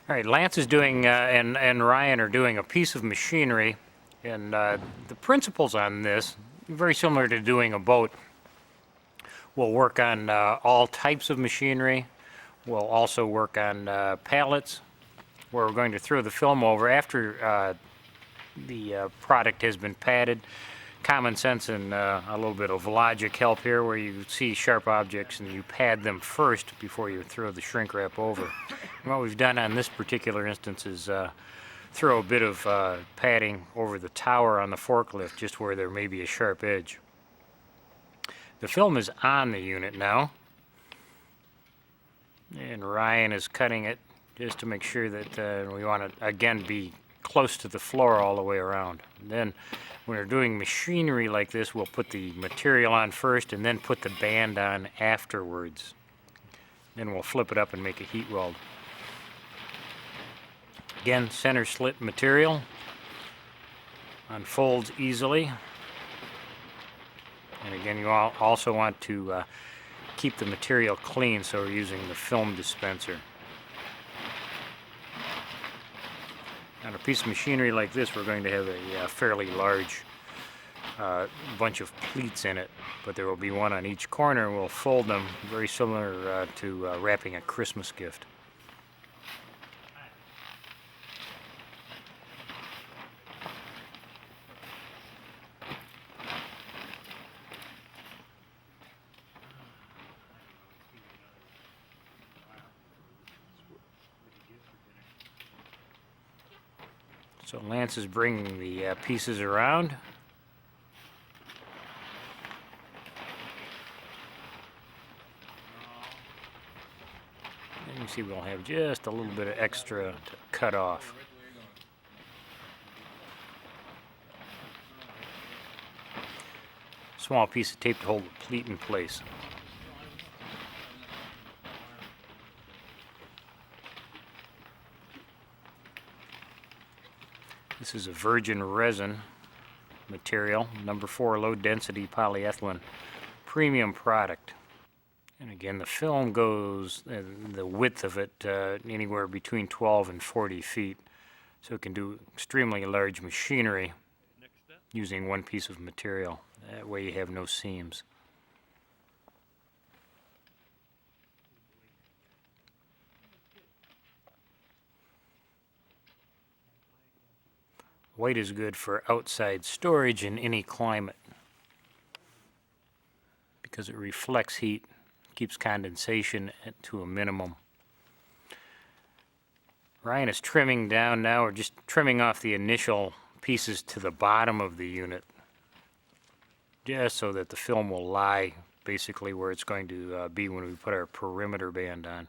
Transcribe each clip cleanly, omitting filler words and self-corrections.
All right, Lance is doing and Ryan are doing a piece of machinery, and the principles on this very similar to doing a boat. We'll work on all types of machinery. We'll also work on pallets, where we're going to throw the film over after the product has been padded. Common sense and a little bit of logic help here, where you see sharp objects and you pad them first before you throw the shrink wrap over. And what we've done on this particular instance is throw a bit of padding over the tower on the forklift, just where there may be a sharp edge. The film is on the unit now, and Ryan is cutting it just to make sure that we want to again be close to the floor all the way around. And then when we're doing machinery like this, we'll put the material on first and then put the band on afterwards. Then we'll flip it up and make a heat weld. Again, center slit material unfolds easily. And again, you also want to keep the material clean, so we're using the film dispenser. On a piece of machinery like this, we're going to have a fairly large bunch of pleats in it, but there will be one on each corner, and we'll fold them very similar to wrapping a Christmas gift. So Lance is bringing the pieces around. And you see we'll have just a little bit of extra to cut off. Small piece of tape to hold the pleat in place. This is a virgin resin material, number 4 low density polyethylene, premium product. And again, the film goes, the width of it, anywhere between 12 and 40 feet. So it can do extremely large machinery using one piece of material. That way you have no seams. White is good for outside storage in any climate because it reflects heat, keeps condensation to a minimum. Ryan is trimming down now. We're just trimming off the initial pieces to the bottom of the unit, just so that the film will lie basically where it's going to be when we put our perimeter band on.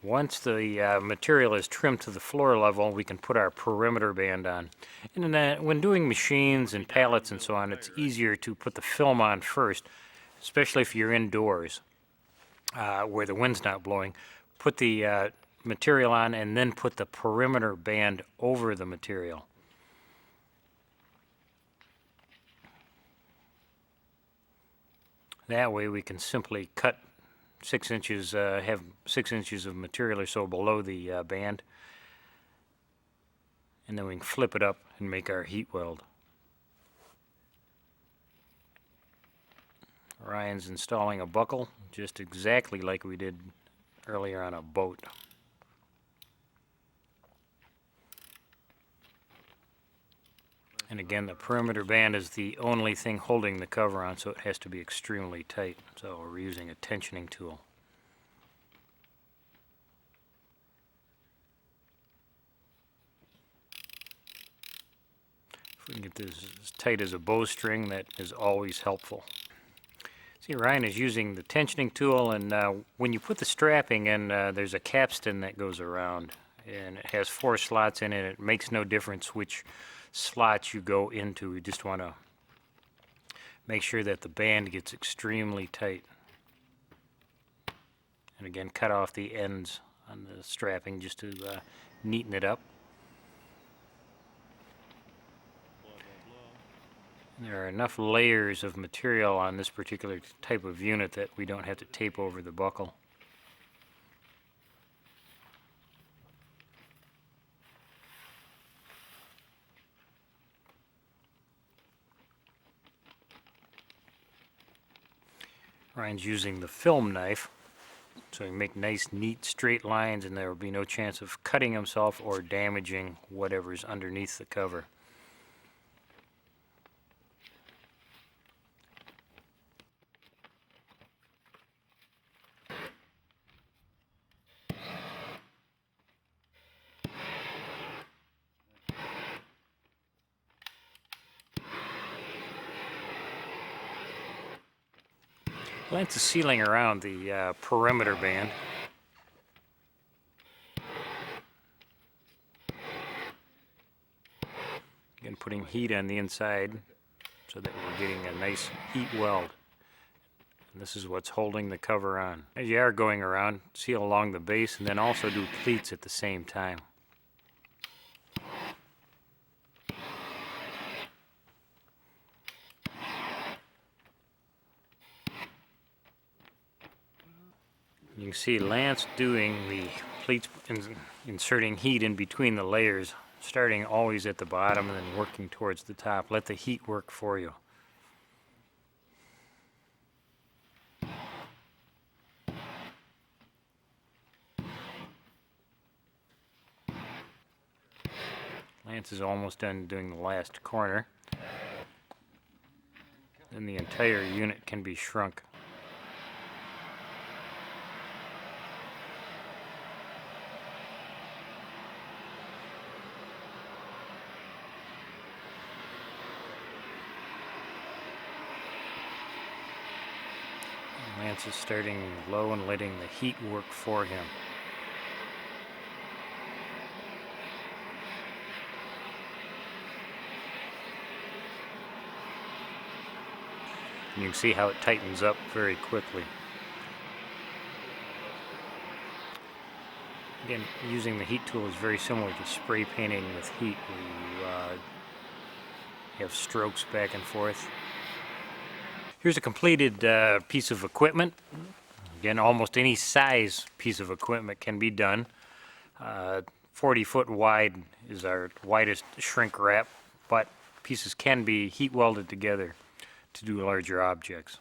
Once the material is trimmed to the floor level, we can put our perimeter band on. And then when doing machines and pallets and so on, it's easier to put the film on first, especially if you're indoors where the wind's not blowing. Put the material on and then put the perimeter band over the material. That way we can simply cut 6 inches, have 6 inches of material or so below the band, and then we can flip it up and make our heat weld. Ryan's installing a buckle just exactly like we did earlier on a boat. And again, the perimeter band is the only thing holding the cover on, so it has to be extremely tight. So we're using a tensioning tool. If we can get this as tight as a bowstring, that is always helpful. See, Ryan is using the tensioning tool, and when you put the strapping in, there's a capstan that goes around, and it has 4 slots in it. It makes no difference which slots you go into. We just want to make sure that the band gets extremely tight. And again, cut off the ends on the strapping just to neaten it up. There are enough layers of material on this particular type of unit that we don't have to tape over the buckle. Ryan's using the film knife, so he can make nice, neat, straight lines, and there will be no chance of cutting himself or damaging whatever's underneath the cover. Lance is sealing around the perimeter band. Again, putting heat on the inside so that we're getting a nice heat weld. And this is what's holding the cover on. As you are going around, seal along the base and then also do pleats at the same time. You can see Lance doing the pleats, inserting heat in between the layers, starting always at the bottom and then working towards the top. Let the heat work for you. Lance is almost done doing the last corner. Then the entire unit can be shrunk. Lance is starting low and letting the heat work for him. And you can see how it tightens up very quickly. Again, using the heat tool is very similar to spray painting with heat, where you have strokes back and forth. Here's a completed piece of equipment. Again, almost any size piece of equipment can be done. 40 foot wide is our widest shrink wrap, but pieces can be heat welded together to do larger objects.